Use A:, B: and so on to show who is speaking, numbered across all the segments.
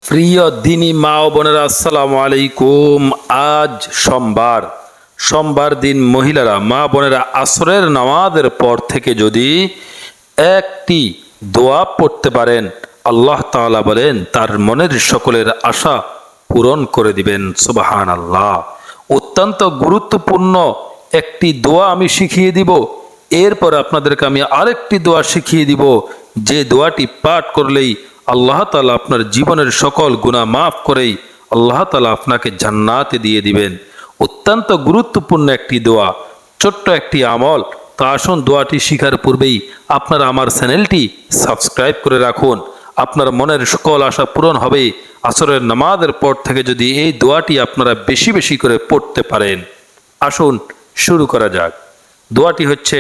A: প্রিয় দিনী মা ও বোনেরা, আসসালামু আলাইকুম। আজ সোমবার দিন মহিলারা, মা বোনেরা আসরের নামাজের পর থেকে যদি একটি দোয়া পড়তে পারেন, আল্লাহ তাআলা বলেন তার মনের সকলের আশা পূরণ করে দিবেন। সুবহানাল্লাহ। অত্যন্ত গুরুত্বপূর্ণ একটি দোয়া আমি শিখিয়ে দিব। এরপর আপনাদেরকে আমি আরেকটি দোয়া শিখিয়ে দিব, যে দোয়াটি পাঠ করলেই আল্লাহ তাআলা আপনার জীবনের সকল গুনাহ মাফ করেই আল্লাহ তাআলা আপনাকে জান্নাতে দিয়ে দিবেন। অত্যন্ত গুরুত্বপূর্ণ একটি দোয়া, ছোট্ট একটি আমল। তো আসুন, দোয়াটি শিখার পূর্বেই আপনারা আমার চ্যানেলটি সাবস্ক্রাইব করে রাখুন। আপনার মনের সকল আশা পূরণ হবে আসরের নামাজের পর থেকে যদি এই দোয়াটি আপনারা বেশি বেশি করে পড়তে পারেন। আসুন শুরু করা যাক। দোয়াটি হচ্ছে,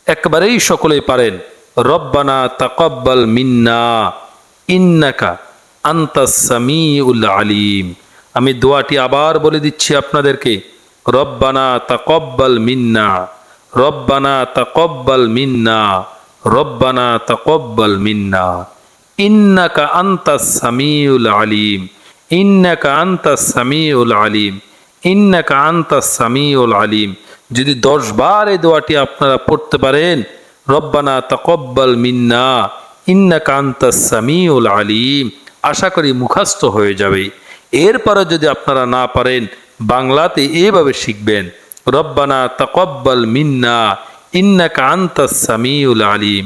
A: একবারেই সকলেই পারেন, রব্বানা তাকাব্বাল মিন্না ইন্নাকা আনতাস সামিউল আলিম। আমি দোয়াটি আবার বলে দিচ্ছি আপনাদেরকে, রব্বানা তাকাব্বাল মিন্না, রব্বানা তাকাব্বাল মিন্না, রব্বানা তাকাব্বাল মিন্না ইন্নাকা আনতাস সামিউল আলিম, ইন্নাকা আনতাস সামিউল আলিম, ইন্নাকা আনতাস সামিউল আলিম। যদি 10 বার এই দোয়াটি আপনারা পড়তে পারেন, রব্বানা তাকাব্বাল মিন্না ইন্নাকা আনতাস সামিউল আলিম, আশা করি মুখস্থ হয়ে যাবে। এরপরে যদি আপনারা না পারেন, বাংলাতে এভাবে শিখবেন, রব্বানা তাকাব্বাল মিন্না ইন্নাকা আনতাস সামিউল আলিম,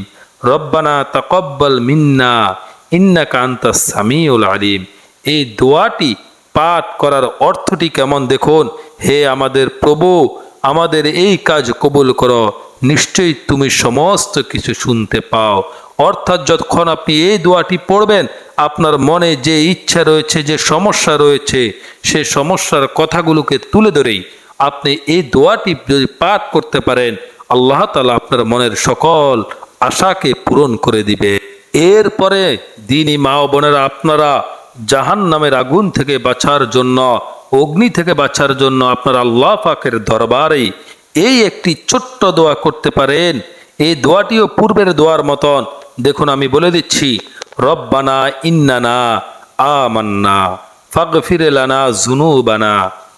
A: রব্বানা তাকাব্বাল মিন্না ইন্নাকা আনতাস সামিউল আলিম। এই দোয়াটি পাঠ করার অর্থটি কেমন দেখুন। হে আমাদের প্রভু, আমাদের এই কাজ কবুল করো, নিশ্চয়ই তুমি সমস্ত কিছু শুনতে পাও। অর্থাৎ যতক্ষণ আপনি এই দোয়াটি পড়বেন, আপনার মনে যে ইচ্ছা রয়েছে, যে সমস্যা রয়েছে, সে সমস্যার কথাগুলোকে তুলে ধরেই আপনি এই দোয়াটি যদি পাঠ করতে পারেন, আল্লাহ তাআলা আপনার মনের সকল আশাকে পূরণ করে দিবে। এরপরে দিনী মা ও বোনেরা, আপনারা জাহান্নামের আগুন থেকে বাঁচার জন্য, অগ্নি থেকে বাঁচার জন্য আপনারা আল্লাহ পাকের দরবারে এই একটি ছোট্ট দোয়া করতে পারেন। এই দোয়াটিও পূর্বের দোয়ার মতন। দেখুন, আমি বলে দিচ্ছি, রব্বানা ইন্নানা আমান্না ফাগফির লানা যুনুবানা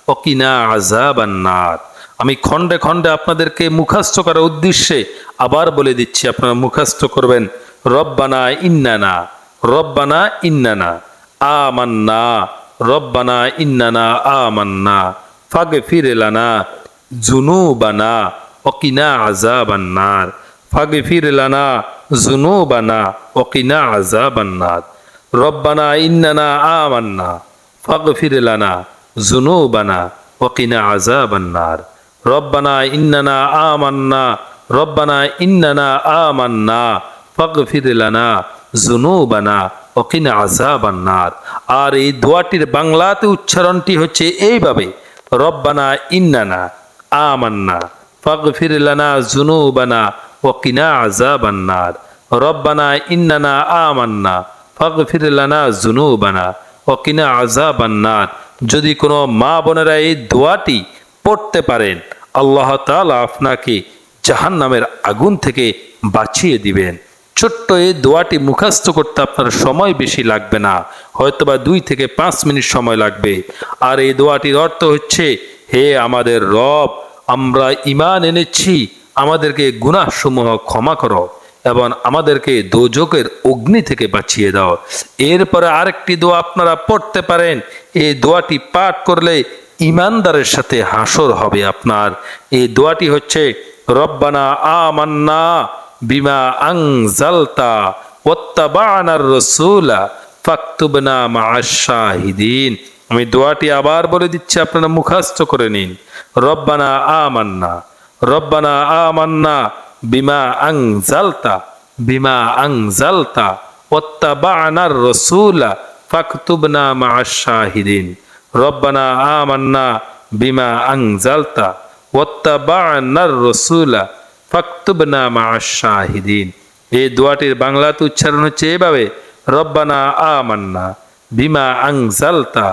A: ওয়াকিনা আযাবান নার। আমি খণ্ডে খণ্ডে আপনাদেরকে মুখস্থ করার উদ্দেশ্যে আবার বলে দিচ্ছি, আপনারা মুখস্থ করবেন। রব্বানা ইন্নানা, রব্বানা ইন্নানা আমান্না, রব্বানা ইন্নানা আমান্না ফাগফির লানা যুনুবানা ওয়াকিনা আযাবান নার, ফাগফির লানা যুনুবানা ওয়াকিনা আযাবান নার, রব্বানা ইন্নানা আমান্না ফাগফির লানা যুনুবানা ওয়াকিনা আযাবান নার, রব্বানা ইন্নানা আমান্না, রব্বানা ইন্নানা আমান্না ফাগফির লানা যুনুবানা ওয়াকিনা আযাবান নার। আর এই দোয়াটির বাংলাতে উচ্চারণটি হচ্ছে এইভাবে, রব্বানা ইন্নানা আমান্না ফাগফির লানা যুনুবানা ওয়াকিনা আযাবান নার, রব্বানা ইন্নানা আমান্না ফাগফির লানা যুনুবানা ওয়াকিনা আযাবান নার। যদি কোনো মা বোনেরা এই দোয়াটি পড়তে পারেন, আল্লাহ তাআলা আপনাকে জাহান্নামের আগুন থেকে বাঁচিয়ে দিবেন। ছোট্ট এই দোয়াটি মুখস্থ করতে আপনার সময় বেশি লাগবে না, হয়তোবা 2 থেকে 5 মিনিট সময় লাগবে। আর এই দোয়াটির অর্থ হচ্ছে, হে আমাদের রব, আমরা ঈমান এনেছি, আমাদেরকে গুনাহসমূহ ক্ষমা করো এবং আমাদেরকে দোজখের অগ্নি থেকে বাঁচিয়ে দাও। এরপরে আরেকটি দোয়া আপনারা পড়তে পারেন। এই দোয়াটি পাঠ করলে ঈমানদারের সাথে হাসর হবে আপনার। এই দোয়াটি হচ্ছে, রব্বানা আমান্না বিমা আনজালতা ওয়াত্তাবা'নার রাসূলা ফাকতুবনা মা'আশ শাহিদিন। আমি দোয়াটি আবার বলে দিচ্ছি, আপনারা মুখস্থ করে নিন। রব্বানা আমান্না, রব্বানা আমান্না বিমা আনজালতা, বিমা আনজালতা ওয়াত্তাবা'নার রাসূলা ফাকতুবনা মা'আশ শাহিদিন, রব্বানা আমান্না বিমা আনজালতা ওয়াত্তাবা'নার রাসূলা ফাকতুবনা মা'আশ শাহিদিন। এই দোয়াটির বাংলাতে উচ্চারণ হচ্ছে এভাবে, রব্বানা আমান্না বিমা আনজালতা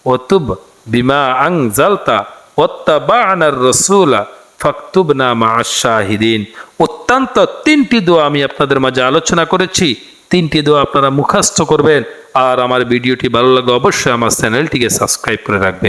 A: ওয়াতুব বিমা আনজালতা ওয়াত্তাবা'নার রাসূলা ফাকতুবনা মা'আশ শাহিদিন। অত্যন্ত 3টি দোয়া আমি আপনাদের মাঝে আলোচনা করেছি। তিনটি দোয়া আপনারা মুখস্থ করবেন। আর আমার ভিডিওটি ভালো লাগলে অবশ্যই আমার চ্যানেলটিকে সাবস্ক্রাইব করে রাখবেন।